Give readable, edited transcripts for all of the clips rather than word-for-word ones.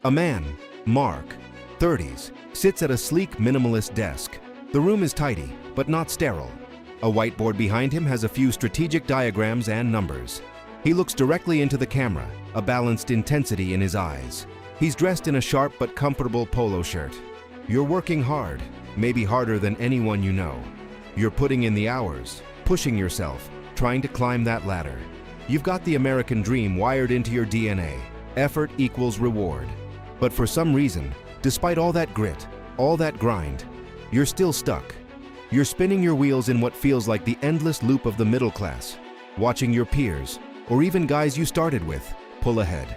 A man, Mark, 30s, sits at a sleek minimalist desk. The room is tidy, but not sterile. A whiteboard behind him has a few strategic diagrams and numbers. He looks directly into the camera, a balanced intensity in his eyes. He's dressed in a sharp but comfortable polo shirt. You're working hard, maybe harder than anyone you know. You're putting in the hours, pushing yourself, trying to climb that ladder. You've got the American dream wired into your DNA. Effort equals reward. But for some reason, despite all that grit, all that grind, you're still stuck. You're spinning your wheels in what feels like the endless loop of the middle class, watching your peers, or even guys you started with, pull ahead.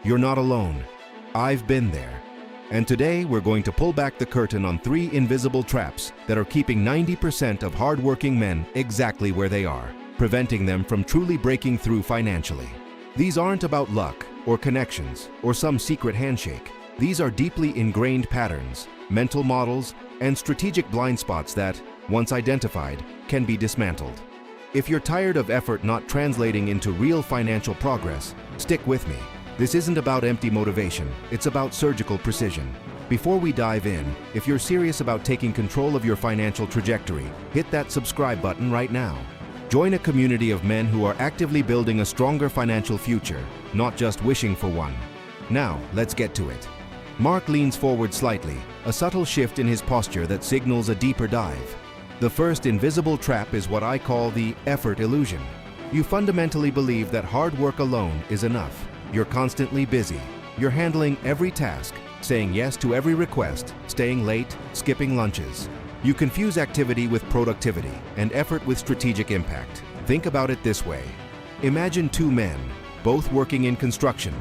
You're not alone. I've been there. And today we're going to pull back the curtain on 3 invisible traps that are keeping 90% of hardworking men exactly where they are, preventing them from truly breaking through financially. These aren't about luck or connections or some secret handshake. These are deeply ingrained patterns, mental models, and strategic blind spots that, once identified, can be dismantled. If you're tired of effort not translating into real financial progress, stick with me. This isn't about empty motivation, it's about surgical precision. Before we dive in, if you're serious about taking control of your financial trajectory, hit that subscribe button right now. Join a community of men who are actively building a stronger financial future, not just wishing for one. Now, let's get to it. Mark leans forward slightly, a subtle shift in his posture that signals a deeper dive. The first invisible trap is what I call the effort illusion. You fundamentally believe that hard work alone is enough. You're constantly busy. You're handling every task, saying yes to every request, staying late, skipping lunches. You confuse activity with productivity and effort with strategic impact. Think about it this way. Imagine 2 men, both working in construction.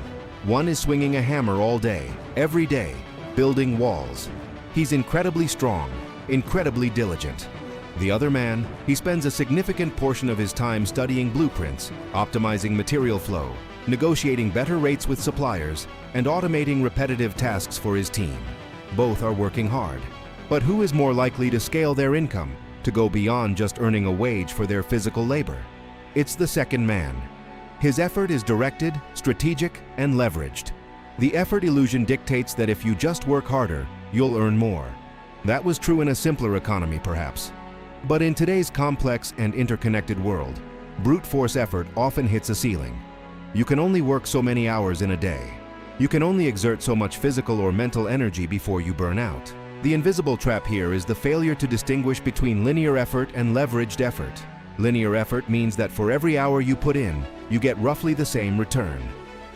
One is swinging a hammer all day, every day, building walls. He's incredibly strong, incredibly diligent. The other man, he spends a significant portion of his time studying blueprints, optimizing material flow, negotiating better rates with suppliers, and automating repetitive tasks for his team. Both are working hard. But who is more likely to scale their income, to go beyond just earning a wage for their physical labor? It's the second man. His effort is directed, strategic, and leveraged. The effort illusion dictates that if you just work harder, you'll earn more. That was true in a simpler economy, perhaps. But in today's complex and interconnected world, brute force effort often hits a ceiling. You can only work so many hours in a day. You can only exert so much physical or mental energy before you burn out. The invisible trap here is the failure to distinguish between linear effort and leveraged effort. Linear effort means that for every hour you put in, you get roughly the same return.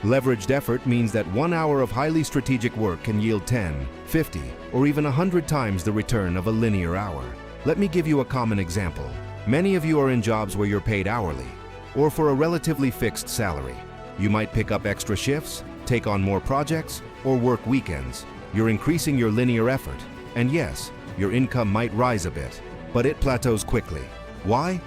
Leveraged effort means that 1 hour of highly strategic work can yield 10, 50, or even 100 times the return of a linear hour. Let me give you a common example. Many of you are in jobs where you're paid hourly, or for a relatively fixed salary. You might pick up extra shifts, take on more projects, or work weekends. You're increasing your linear effort. And yes, your income might rise a bit, but it plateaus quickly. Why?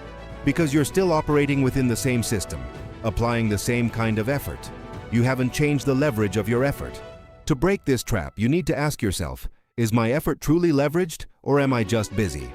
Because you're still operating within the same system, applying the same kind of effort. You haven't changed the leverage of your effort. To break this trap, you need to ask yourself, is my effort truly leveraged, or am I just busy?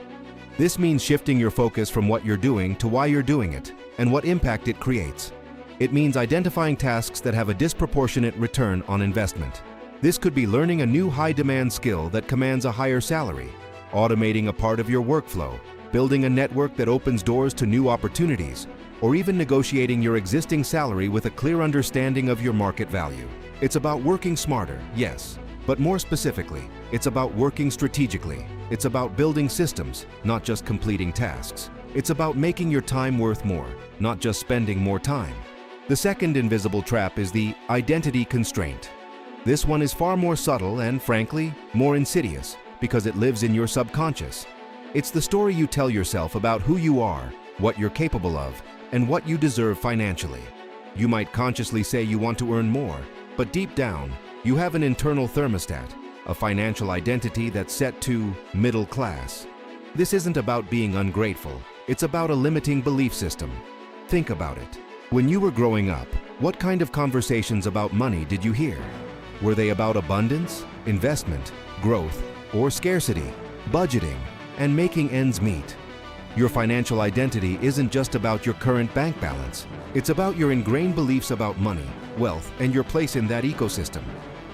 This means shifting your focus from what you're doing to why you're doing it, and what impact it creates. It means identifying tasks that have a disproportionate return on investment. This could be learning a new high-demand skill that commands a higher salary, automating a part of your workflow, building a network that opens doors to new opportunities, or even negotiating your existing salary with a clear understanding of your market value. It's about working smarter, yes, but more specifically, it's about working strategically. It's about building systems, not just completing tasks. It's about making your time worth more, not just spending more time. The second invisible trap is the identity constraint. This one is far more subtle and, frankly, more insidious because it lives in your subconscious. It's the story you tell yourself about who you are, what you're capable of, and what you deserve financially. You might consciously say you want to earn more, but deep down, you have an internal thermostat, a financial identity that's set to middle class. This isn't about being ungrateful, it's about a limiting belief system. Think about it. When you were growing up, what kind of conversations about money did you hear? Were they about abundance, investment, growth, or scarcity, budgeting, and making ends meet? Your financial identity isn't just about your current bank balance. It's about your ingrained beliefs about money, wealth, and your place in that ecosystem.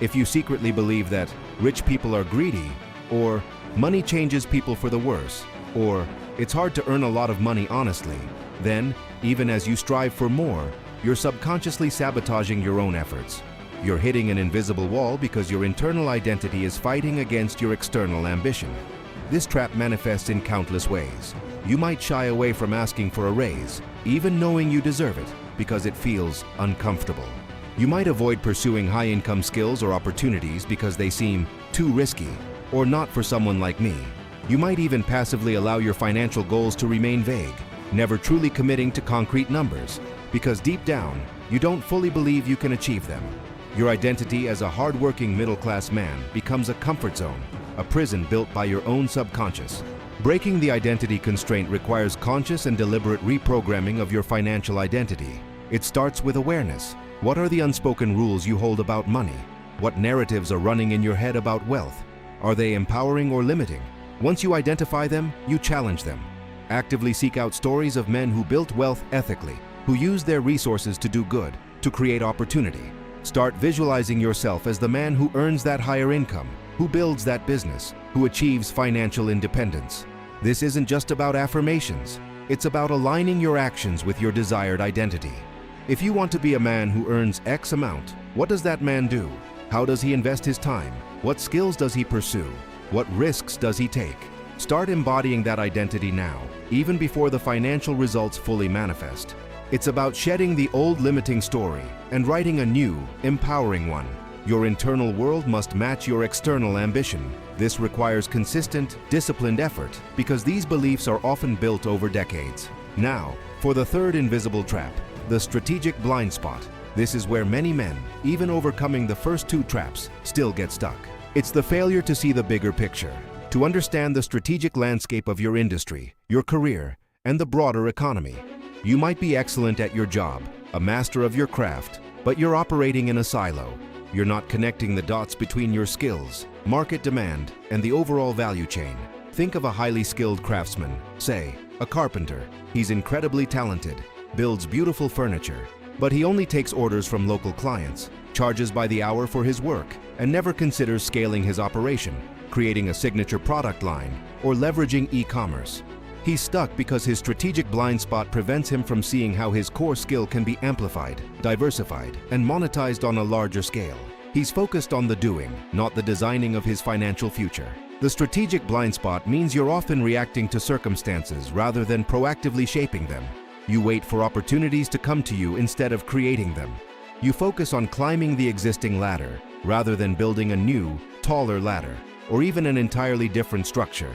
If you secretly believe that rich people are greedy, or money changes people for the worse, or it's hard to earn a lot of money honestly, then, even as you strive for more, you're subconsciously sabotaging your own efforts. You're hitting an invisible wall because your internal identity is fighting against your external ambition. This trap manifests in countless ways. You might shy away from asking for a raise, even knowing you deserve it, because it feels uncomfortable. You might avoid pursuing high-income skills or opportunities because they seem too risky, or not for someone like me. You might even passively allow your financial goals to remain vague, never truly committing to concrete numbers, because deep down, you don't fully believe you can achieve them. Your identity as a hardworking middle-class man becomes a comfort zone, a prison built by your own subconscious. Breaking the identity constraint requires conscious and deliberate reprogramming of your financial identity. It starts with awareness. What are the unspoken rules you hold about money? What narratives are running in your head about wealth? Are they empowering or limiting? Once you identify them, you challenge them. Actively seek out stories of men who built wealth ethically, who used their resources to do good, to create opportunity. Start visualizing yourself as the man who earns that higher income, who builds that business, who achieves financial independence. This isn't just about affirmations. It's about aligning your actions with your desired identity. If you want to be a man who earns X amount, what does that man do? How does he invest his time? What skills does he pursue? What risks does he take? Start embodying that identity now, even before the financial results fully manifest. It's about shedding the old limiting story and writing a new, empowering one. Your internal world must match your external ambition. This requires consistent, disciplined effort because these beliefs are often built over decades. Now, for the third invisible trap, the strategic blind spot. This is where many men, even overcoming the first two traps, still get stuck. It's the failure to see the bigger picture, to understand the strategic landscape of your industry, your career, and the broader economy. You might be excellent at your job, a master of your craft, but you're operating in a silo. You're not connecting the dots between your skills, market demand, and the overall value chain. Think of a highly skilled craftsman, say, a carpenter. He's incredibly talented, builds beautiful furniture, but he only takes orders from local clients, charges by the hour for his work, and never considers scaling his operation, creating a signature product line, or leveraging e-commerce. He's stuck because his strategic blind spot prevents him from seeing how his core skill can be amplified, diversified, and monetized on a larger scale. He's focused on the doing, not the designing of his financial future. The strategic blind spot means you're often reacting to circumstances rather than proactively shaping them. You wait for opportunities to come to you instead of creating them. You focus on climbing the existing ladder rather than building a new, taller ladder, or even an entirely different structure.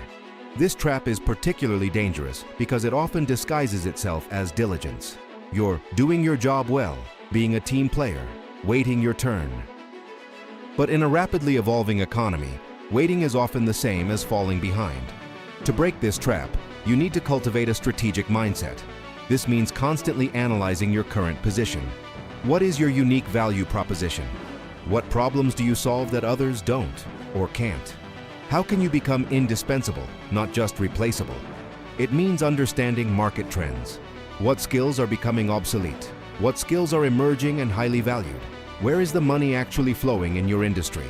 This trap is particularly dangerous because it often disguises itself as diligence. You're doing your job well, being a team player, waiting your turn. But in a rapidly evolving economy, waiting is often the same as falling behind. To break this trap, you need to cultivate a strategic mindset. This means constantly analyzing your current position. What is your unique value proposition? What problems do you solve that others don't or can't? How can you become indispensable, not just replaceable? It means understanding market trends. What skills are becoming obsolete? What skills are emerging and highly valued? Where is the money actually flowing in your industry?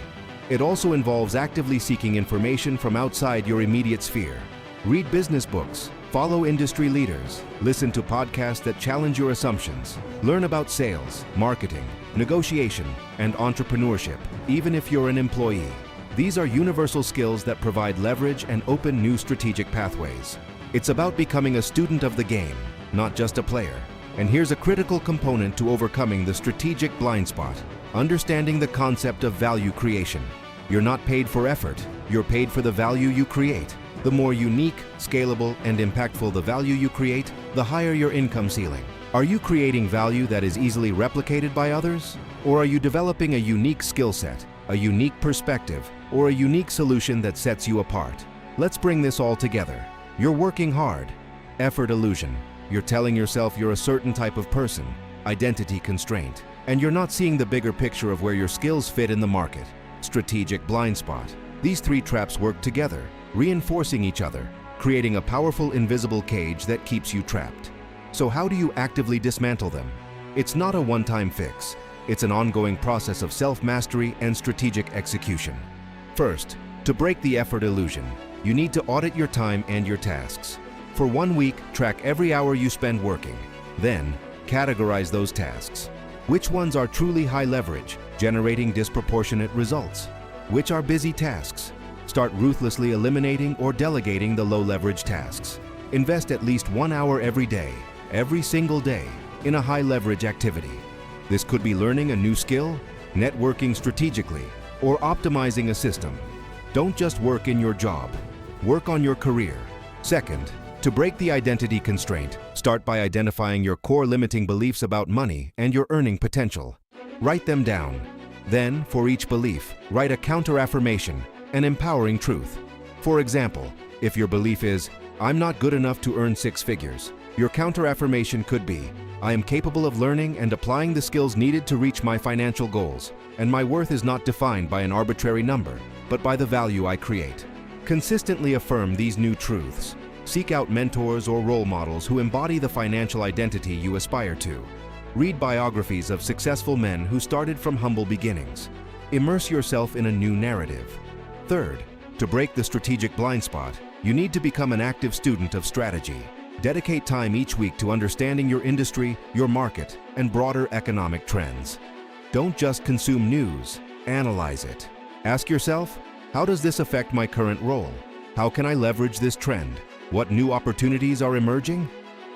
It also involves actively seeking information from outside your immediate sphere. Read business books, follow industry leaders, listen to podcasts that challenge your assumptions, learn about sales, marketing, negotiation, and entrepreneurship, even if you're an employee. These are universal skills that provide leverage and open new strategic pathways. It's about becoming a student of the game, not just a player. And here's a critical component to overcoming the strategic blind spot: understanding the concept of value creation. You're not paid for effort, you're paid for the value you create. The more unique, scalable, and impactful the value you create, the higher your income ceiling. Are you creating value that is easily replicated by others? Or are you developing a unique skill set, a unique perspective, or a unique solution that sets you apart? Let's bring this all together. You're working hard. Effort illusion. You're telling yourself you're a certain type of person. Identity constraint. And you're not seeing the bigger picture of where your skills fit in the market. Strategic blind spot. These three traps work together, reinforcing each other, creating a powerful invisible cage that keeps you trapped. So how do you actively dismantle them? It's not a one-time fix. It's an ongoing process of self-mastery and strategic execution. First, to break the effort illusion, you need to audit your time and your tasks. For 1 week, track every hour you spend working. Then, categorize those tasks. Which ones are truly high leverage, generating disproportionate results? Which are busy tasks? Start ruthlessly eliminating or delegating the low-leverage tasks. Invest at least 1 hour every day, every single day, in a high-leverage activity. This could be learning a new skill, networking strategically, or optimizing a system. Don't just work in your job. Work on your career. Second, to break the identity constraint, start by identifying your core limiting beliefs about money and your earning potential. Write them down. Then, for each belief, write a counter-affirmation, an empowering truth. For example, if your belief is, "I'm not good enough to earn 6 figures," your counter-affirmation could be, "I am capable of learning and applying the skills needed to reach my financial goals, and my worth is not defined by an arbitrary number, but by the value I create." Consistently affirm these new truths. Seek out mentors or role models who embody the financial identity you aspire to. Read biographies of successful men who started from humble beginnings. Immerse yourself in a new narrative. Third, to break the strategic blind spot, you need to become an active student of strategy. Dedicate time each week to understanding your industry, your market, and broader economic trends. Don't just consume news, analyze it. Ask yourself, how does this affect my current role? How can I leverage this trend? What new opportunities are emerging?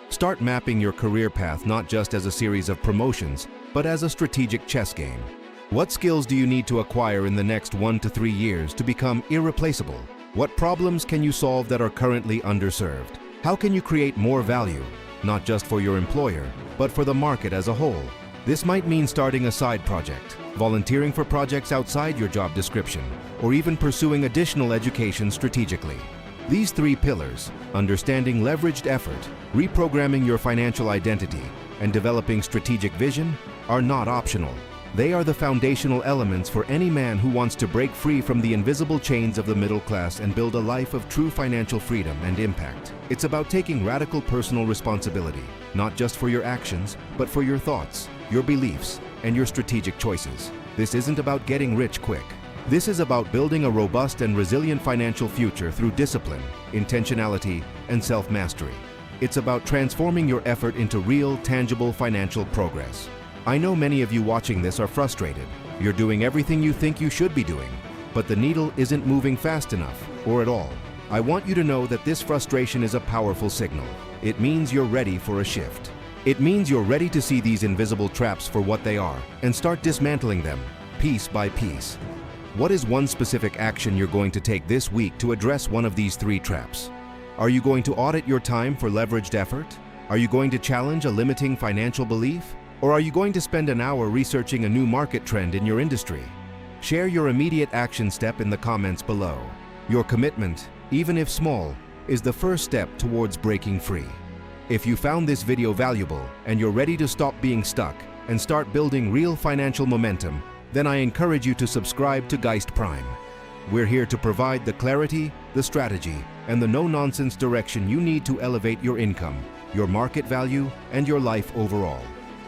Start mapping your career path not just as a series of promotions, but as a strategic chess game. What skills do you need to acquire in the next 1 to 3 years to become irreplaceable? What problems can you solve that are currently underserved? How can you create more value, not just for your employer, but for the market as a whole? This might mean starting a side project, volunteering for projects outside your job description, or even pursuing additional education strategically. These 3 pillars, understanding leveraged effort, reprogramming your financial identity, and developing strategic vision, are not optional. They are the foundational elements for any man who wants to break free from the invisible chains of the middle class and build a life of true financial freedom and impact. It's about taking radical personal responsibility, not just for your actions, but for your thoughts, your beliefs, and your strategic choices. This isn't about getting rich quick. This is about building a robust and resilient financial future through discipline, intentionality, and self-mastery. It's about transforming your effort into real, tangible financial progress. I know many of you watching this are frustrated. You're doing everything you think you should be doing, but the needle isn't moving fast enough, or at all. I want you to know that this frustration is a powerful signal. It means you're ready for a shift. It means you're ready to see these invisible traps for what they are and start dismantling them, piece by piece. What is one specific action you're going to take this week to address one of these 3 traps? Are you going to audit your time for leveraged effort? Are you going to challenge a limiting financial belief? Or are you going to spend an hour researching a new market trend in your industry? Share your immediate action step in the comments below. Your commitment, even if small, is the first step towards breaking free. If you found this video valuable and you're ready to stop being stuck and start building real financial momentum, then I encourage you to subscribe to Geist Prime. We're here to provide the clarity, the strategy, and the no-nonsense direction you need to elevate your income, your market value, and your life overall.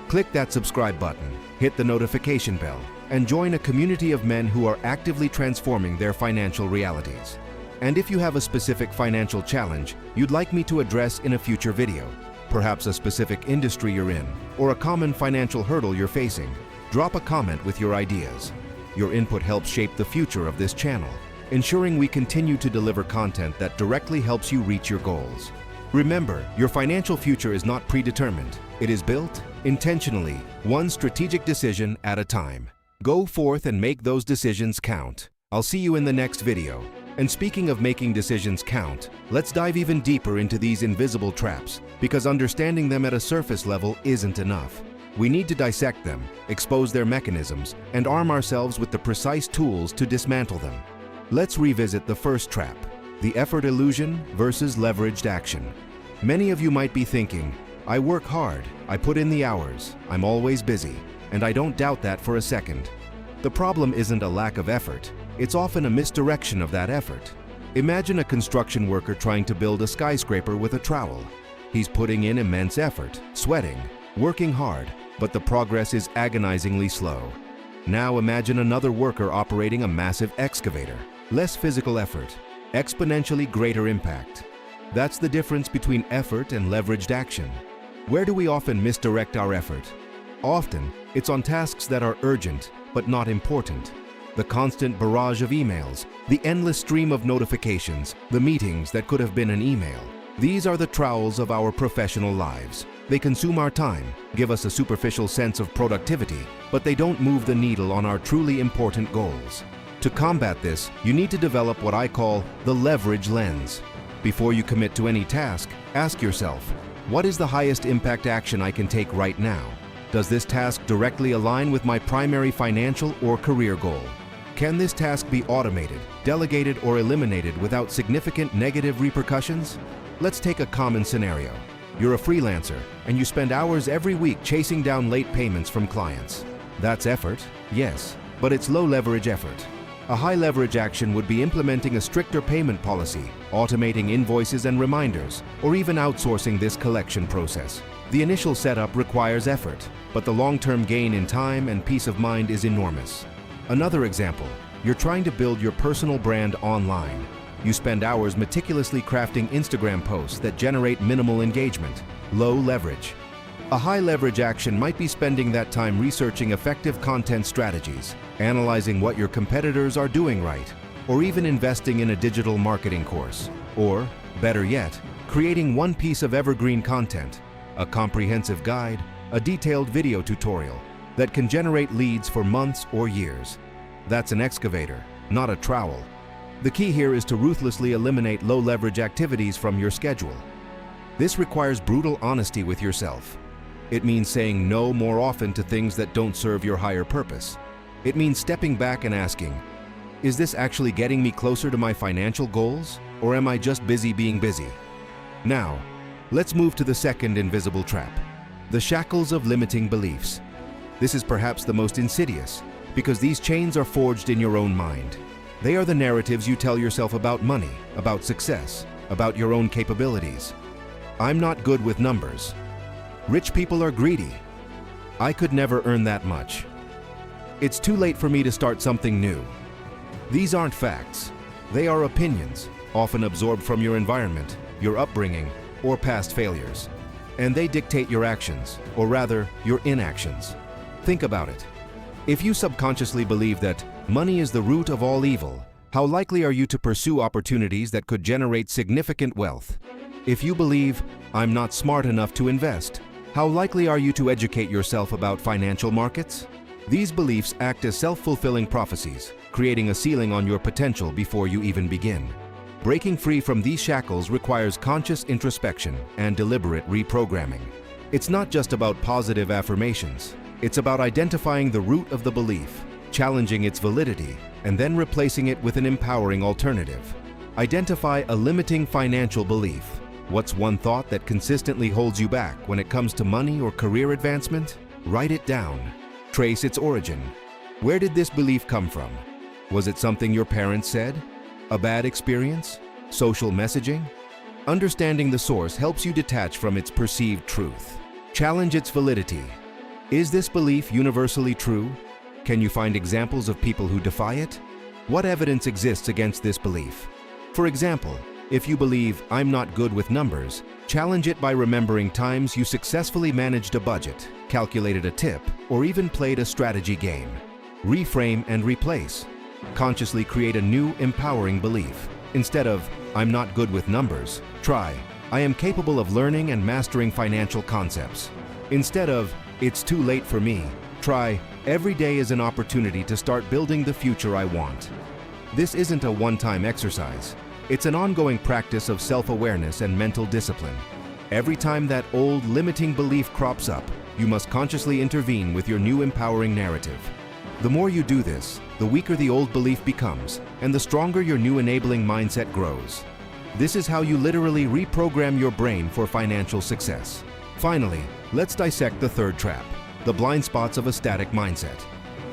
Click that subscribe button, hit the notification bell, and join a community of men who are actively transforming their financial realities. And if you have a specific financial challenge you'd like me to address in a future video, perhaps a specific industry you're in, or a common financial hurdle you're facing, drop a comment with your ideas. Your input helps shape the future of this channel, ensuring we continue to deliver content that directly helps you reach your goals. Remember, your financial future is not predetermined. It is built intentionally, one strategic decision at a time. Go forth and make those decisions count. I'll see you in the next video. And speaking of making decisions count, let's dive even deeper into these invisible traps, because understanding them at a surface level isn't enough. We need to dissect them, expose their mechanisms, and arm ourselves with the precise tools to dismantle them. Let's revisit the first trap, the effort illusion versus leveraged action. Many of you might be thinking, I work hard, I put in the hours, I'm always busy, and I don't doubt that for a second. The problem isn't a lack of effort, it's often a misdirection of that effort. Imagine a construction worker trying to build a skyscraper with a trowel. He's putting in immense effort, sweating, working hard, but the progress is agonizingly slow. Now imagine another worker operating a massive excavator. Less physical effort, exponentially greater impact. That's the difference between effort and leveraged action. Where do we often misdirect our effort? Often, it's on tasks that are urgent but not important. The constant barrage of emails, the endless stream of notifications, the meetings that could have been an email. These are the trowels of our professional lives. They consume our time, give us a superficial sense of productivity, but they don't move the needle on our truly important goals. To combat this, you need to develop what I call the leverage lens. Before you commit to any task, ask yourself, what is the highest impact action I can take right now? Does this task directly align with my primary financial or career goal? Can this task be automated, delegated, or eliminated without significant negative repercussions? Let's take a common scenario. You're a freelancer, and you spend hours every week chasing down late payments from clients. That's effort, yes, but it's low-leverage effort. A high-leverage action would be implementing a stricter payment policy, automating invoices and reminders, or even outsourcing this collection process. The initial setup requires effort, but the long-term gain in time and peace of mind is enormous. Another example, you're trying to build your personal brand online. You spend hours meticulously crafting Instagram posts that generate minimal engagement, low leverage. A high leverage action might be spending that time researching effective content strategies, analyzing what your competitors are doing right, or even investing in a digital marketing course. Or, better yet, creating one piece of evergreen content, a comprehensive guide, a detailed video tutorial that can generate leads for months or years. That's an excavator, not a trowel. The key here is to ruthlessly eliminate low-leverage activities from your schedule. This requires brutal honesty with yourself. It means saying no more often to things that don't serve your higher purpose. It means stepping back and asking, is this actually getting me closer to my financial goals, or am I just busy being busy? Now, let's move to the second invisible trap, the shackles of limiting beliefs. This is perhaps the most insidious, because these chains are forged in your own mind. They are the narratives you tell yourself about money, about success, about your own capabilities. I'm not good with numbers. Rich people are greedy. I could never earn that much. It's too late for me to start something new. These aren't facts. They are opinions, often absorbed from your environment, your upbringing, or past failures. And they dictate your actions, or rather, your inactions. Think about it. If you subconsciously believe that money is the root of all evil, how likely are you to pursue opportunities that could generate significant wealth? If you believe, I'm not smart enough to invest, how likely are you to educate yourself about financial markets? These beliefs act as self-fulfilling prophecies, creating a ceiling on your potential before you even begin. Breaking free from these shackles requires conscious introspection and deliberate reprogramming. It's not just about positive affirmations. It's about identifying the root of the belief, challenging its validity, and then replacing it with an empowering alternative. Identify a limiting financial belief. What's one thought that consistently holds you back when it comes to money or career advancement? Write it down. Trace its origin. Where did this belief come from? Was it something your parents said? A bad experience? Social messaging? Understanding the source helps you detach from its perceived truth. Challenge its validity. Is this belief universally true? Can you find examples of people who defy it? What evidence exists against this belief? For example, if you believe, I'm not good with numbers, challenge it by remembering times you successfully managed a budget, calculated a tip, or even played a strategy game. Reframe and replace. Consciously create a new, empowering belief. Instead of, I'm not good with numbers, try, I am capable of learning and mastering financial concepts. Instead of, it's too late for me, try, every day is an opportunity to start building the future I want. This isn't a one-time exercise. It's an ongoing practice of self-awareness and mental discipline. Every time that old limiting belief crops up, you must consciously intervene with your new empowering narrative. The more you do this, the weaker the old belief becomes, and the stronger your new enabling mindset grows. This is how you literally reprogram your brain for financial success. Finally, let's dissect the third trap, the blind spots of a static mindset.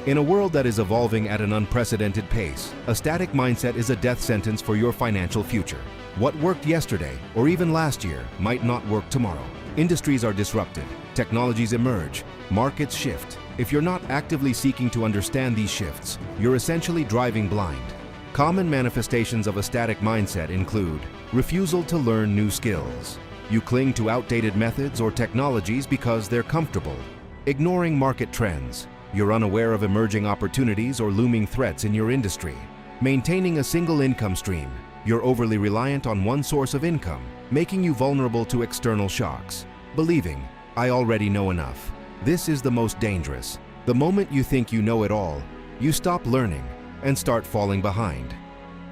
In a world that is evolving at an unprecedented pace, a static mindset is a death sentence for your financial future. What worked yesterday, or even last year, might not work tomorrow. Industries are disrupted, Technologies emerge, markets shift. If you're not actively seeking to understand these shifts, you're essentially driving blind. Common manifestations of a static mindset include refusal to learn new skills. You cling to outdated methods or technologies because they're comfortable. Ignoring market trends. You're unaware of emerging opportunities or looming threats in your industry. Maintaining a single income stream. You're overly reliant on one source of income, making you vulnerable to external shocks. Believing, I already know enough. This is the most dangerous. The moment you think you know it all, you stop learning and start falling behind.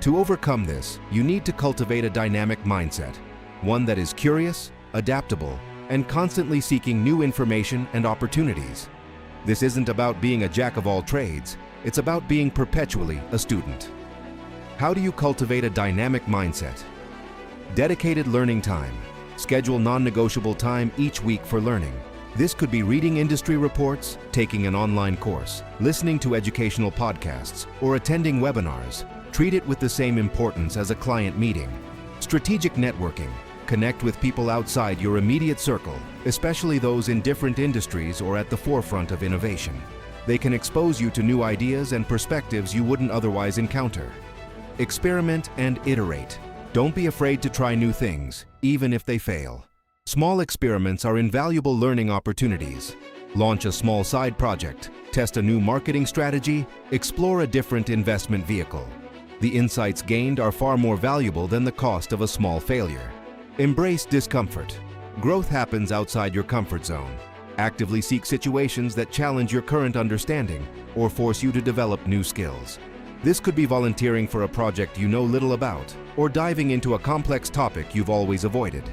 To overcome this, you need to cultivate a dynamic mindset, one that is curious, adaptable, and constantly seeking new information and opportunities. This isn't about being a jack of all trades, it's about being perpetually a student. How do you cultivate a dynamic mindset? Dedicated learning time. Schedule non-negotiable time each week for learning. This could be reading industry reports, taking an online course, listening to educational podcasts, or attending webinars. Treat it with the same importance as a client meeting. Strategic networking. Connect with people outside your immediate circle, especially those in different industries or at the forefront of innovation. They can expose you to new ideas and perspectives you wouldn't otherwise encounter. Experiment and iterate. Don't be afraid to try new things, even if they fail. Small experiments are invaluable learning opportunities. Launch a small side project, test a new marketing strategy, explore a different investment vehicle. The insights gained are far more valuable than the cost of a small failure. Embrace discomfort. Growth happens outside your comfort zone. Actively seek situations that challenge your current understanding or force you to develop new skills. This could be volunteering for a project you know little about or diving into a complex topic you've always avoided.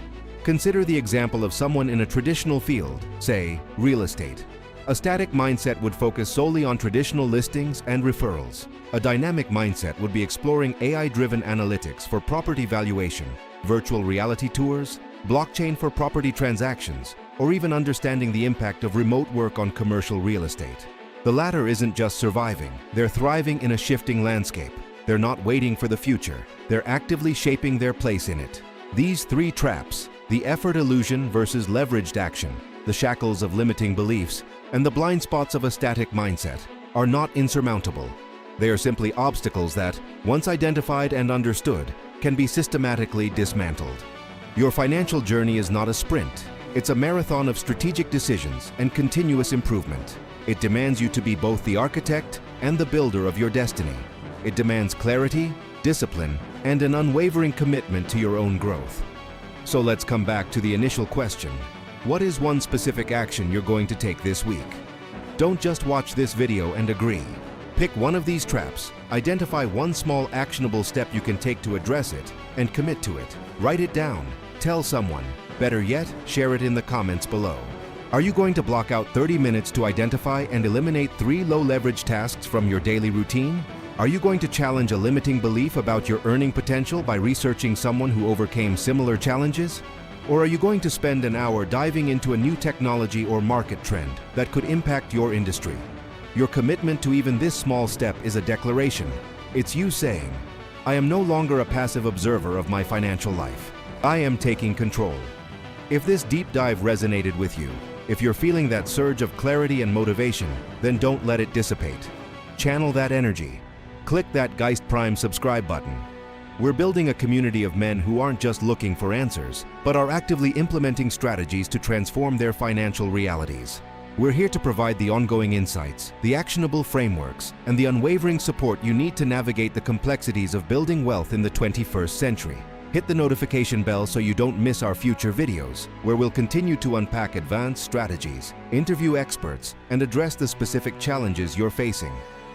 Consider the example of someone in a traditional field, say, real estate. A static mindset would focus solely on traditional listings and referrals. A dynamic mindset would be exploring AI-driven analytics for property valuation, virtual reality tours, blockchain for property transactions, or even understanding the impact of remote work on commercial real estate. The latter isn't just surviving, they're thriving in a shifting landscape. They're not waiting for the future, they're actively shaping their place in it. These three traps, the effort illusion versus leveraged action, the shackles of limiting beliefs, and the blind spots of a static mindset, are not insurmountable. They are simply obstacles that, once identified and understood, can be systematically dismantled. Your financial journey is not a sprint. It's a marathon of strategic decisions and continuous improvement. It demands you to be both the architect and the builder of your destiny. It demands clarity, discipline, and an unwavering commitment to your own growth. So let's come back to the initial question. What is one specific action you're going to take this week? Don't just watch this video and agree. Pick one of these traps, identify one small actionable step you can take to address it, and commit to it. Write it down, tell someone. Better yet, share it in the comments below. Are you going to block out 30 minutes to identify and eliminate 3 low-leverage tasks from your daily routine? Are you going to challenge a limiting belief about your earning potential by researching someone who overcame similar challenges? Or are you going to spend an hour diving into a new technology or market trend that could impact your industry? Your commitment to even this small step is a declaration. It's you saying, I am no longer a passive observer of my financial life. I am taking control. If this deep dive resonated with you, if you're feeling that surge of clarity and motivation, then don't let it dissipate. Channel that energy. Click that Geist Prime subscribe button. We're building a community of men who aren't just looking for answers, but are actively implementing strategies to transform their financial realities. We're here to provide the ongoing insights, the actionable frameworks, and the unwavering support you need to navigate the complexities of building wealth in the 21st century. Hit the notification bell so you don't miss our future videos, where we'll continue to unpack advanced strategies, interview experts, and address the specific challenges you're facing.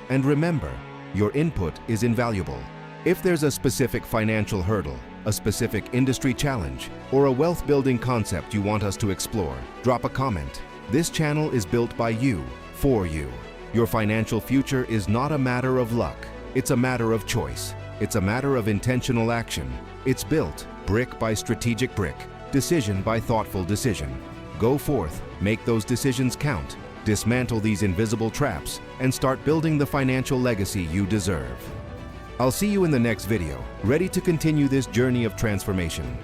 And remember, your input is invaluable. If there's a specific financial hurdle, a specific industry challenge, or a wealth-building concept you want us to explore, drop a comment. This channel is built by you, for you. Your financial future is not a matter of luck. It's a matter of choice. It's a matter of intentional action. It's built brick by strategic brick, decision by thoughtful decision. Go forth, make those decisions count, dismantle these invisible traps, and start building the financial legacy you deserve. I'll see you in the next video, ready to continue this journey of transformation.